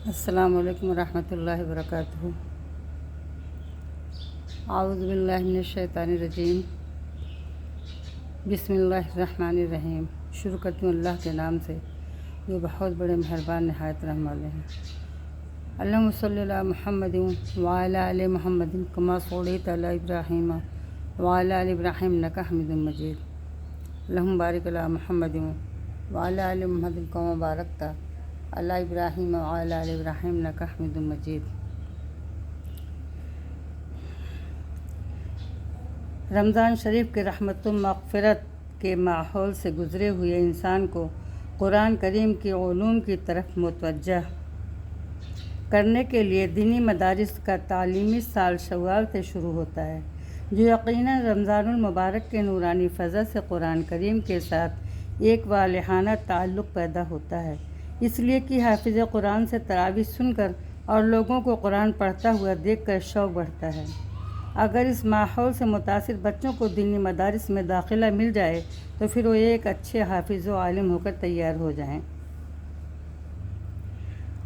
السلام علیکم ورحمۃ اللہ وبرکاتہ۔ اعوذ باللہ من الشیطان الرجیم، بسم اللہ الرحمن الرحیم۔ شروع کرتی ہوں اللہ کے نام سے جو بہت بڑے مہربان نہایت رحم والے ہیں۔ اللہم صلی علی محمد وعلی آل محمد کما صلیت علی ابراہیم وعلی آل ابراہیم انک حمید مجید۔ اللہم بارک علی محمد وعلی آل محمد کما بارکت علی ابراہیم وعلی آل ابراہیم انک حمید مجید۔ رمضان شریف کے رحمت و مغفرت کے ماحول سے گزرے ہوئے انسان کو قرآن کریم کی علوم کی طرف متوجہ کرنے کے لیے دینی مدارس کا تعلیمی سال شوال سے شروع ہوتا ہے، جو یقیناً رمضان المبارک کے نورانی فضا سے قرآن کریم کے ساتھ ایک والہانہ تعلق پیدا ہوتا ہے، اس لیے کہ حافظ قرآن سے تراویح سن کر اور لوگوں کو قرآن پڑھتا ہوا دیکھ کر شوق بڑھتا ہے۔ اگر اس ماحول سے متاثر بچوں کو دینی مدارس میں داخلہ مل جائے تو پھر وہ ایک اچھے حافظ و عالم ہو کر تیار ہو جائیں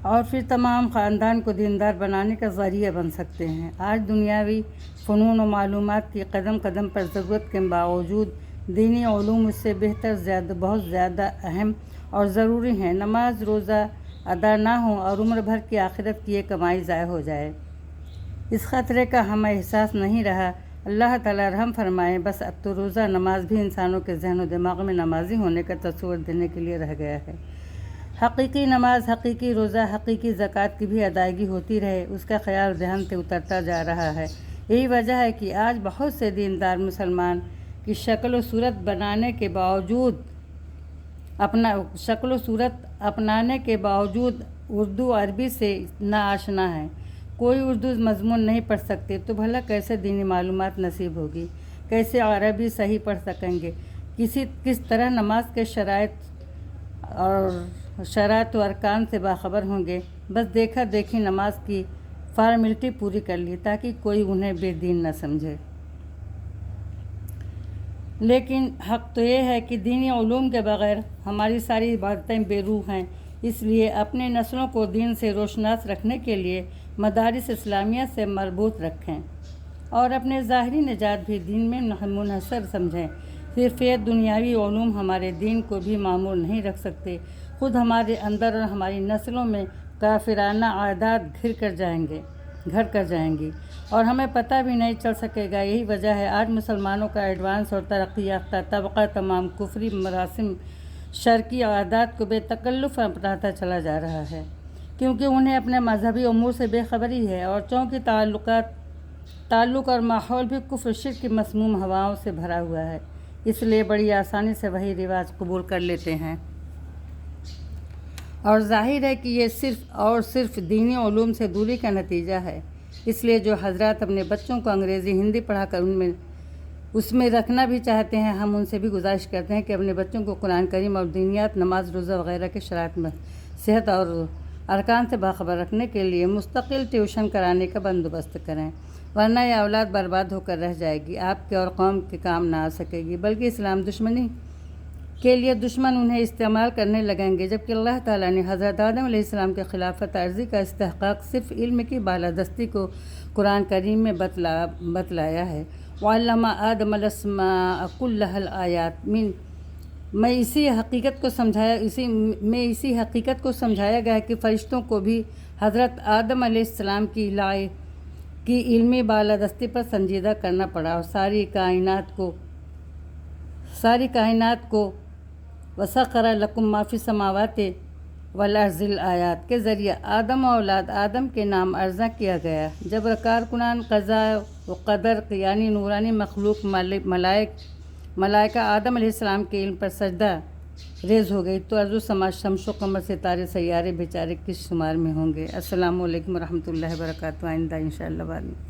اور پھر تمام خاندان کو دیندار بنانے کا ذریعہ بن سکتے ہیں۔ آج دنیاوی فنون و معلومات کی قدم قدم پر ضرورت کے باوجود دینی علوم اس سے بہتر بہت زیادہ اہم اور ضروری ہیں۔ نماز روزہ ادا نہ ہوں اور عمر بھر کی آخرت کی یہ کمائی ضائع ہو جائے، اس خطرے کا ہمیں احساس نہیں رہا۔ اللہ تعالیٰ رحم فرمائے، بس اب تو روزہ نماز بھی انسانوں کے ذہن و دماغ میں نمازی ہونے کا تصور دینے کے لیے رہ گیا ہے۔ حقیقی نماز، حقیقی روزہ، حقیقی زکوٰۃ کی بھی ادائیگی ہوتی رہے، اس کا خیال ذہن سے اترتا جا رہا ہے۔ یہی وجہ ہے کہ آج بہت سے دیندار مسلمان کی شکل و صورت اپنانے کے باوجود اردو عربی سے ناآشنا ہیں۔ کوئی اردو مضمون نہیں پڑھ سکتے تو بھلا کیسے دینی معلومات نصیب ہوگی، کیسے عربی صحیح پڑھ سکیں گے، کس طرح نماز کے شرائط و ارکان سے باخبر ہوں گے۔ بس دیکھا دیکھی نماز کی فارمیلٹی پوری کر لی تاکہ کوئی انہیں بے دین نہ سمجھے۔ لیکن حق تو یہ ہے کہ دینی علوم کے بغیر ہماری ساری عبادتیں بے روح ہیں، اس لیے اپنی نسلوں کو دین سے روشناس رکھنے کے لیے مدارس اسلامیہ سے مربوط رکھیں اور اپنے ظاہری نجات بھی دین میں منحصر سمجھیں۔ صرف یہ دنیاوی علوم ہمارے دین کو بھی معمور نہیں رکھ سکتے، خود ہمارے اندر اور ہماری نسلوں میں کافرانہ عادات گھر کر جائیں گی اور ہمیں پتہ بھی نہیں چل سکے گا۔ یہی وجہ ہے آج مسلمانوں کا ایڈوانس اور ترقی یافتہ طبقہ تمام کفری مراسم، شرکی عادات کو بے تکلف اپناتا چلا جا رہا ہے، کیونکہ انہیں اپنے مذہبی امور سے بے خبری ہے اور چونکہ تعلق اور ماحول بھی کفر شرک کی مسموم ہواؤں سے بھرا ہوا ہے، اس لیے بڑی آسانی سے وہی رواج قبول کر لیتے ہیں۔ اور ظاہر ہے کہ یہ صرف دینی علوم سے دوری کا نتیجہ ہے۔ اس لیے جو حضرات اپنے بچوں کو انگریزی ہندی پڑھا کر اس میں رکھنا بھی چاہتے ہیں، ہم ان سے بھی گزارش کرتے ہیں کہ اپنے بچوں کو قرآن کریم اور دینیات، نماز روزہ وغیرہ کے شرائط میں صحت اور ارکان سے باخبر رکھنے کے لیے مستقل ٹیوشن کرانے کا بندوبست کریں، ورنہ یہ اولاد برباد ہو کر رہ جائے گی، آپ کے اور قوم کے کام نہ آ سکے گی، بلکہ اسلام دشمنی کے لیے دشمن انہیں استعمال کرنے لگیں گے۔ جبکہ اللہ تعالیٰ نے حضرت آدم علیہ السلام کے خلافت عرضی کا استحقاق صرف علم کی بالادستی کو قرآن کریم میں بتلایا ہے۔ وَعَلَّمَ آدَمَ الْأَسْمَاءَ كُلَّهَا الْآيَاتِ میں اسی حقیقت کو سمجھایا گیا کہ فرشتوں کو بھی حضرت آدم علیہ السلام کی علمی بالادستی پر سنجیدہ کرنا پڑا اور ساری کائنات کو وَسَخَّرَ لَكُم مَّا فِي السَّمَاوَاتِ وَالْأَرْضِ الْآيَاتِ کے ذریعے آدم و اولاد آدم کے نام عرضہ کیا گیا۔ جب کارکنان قضاء و قدر یعنی نورانی مخلوق ملائکہ آدم علیہ السلام کے علم پر سجدہ ریز ہو گئی تو ارض و سما، شمس و قمر، ستارے سیارے بیچارے کس شمار میں ہوں گے۔ السلام علیکم ورحمۃ اللہ وبرکاتہ۔ آئندہ انشاءاللہ بعد میں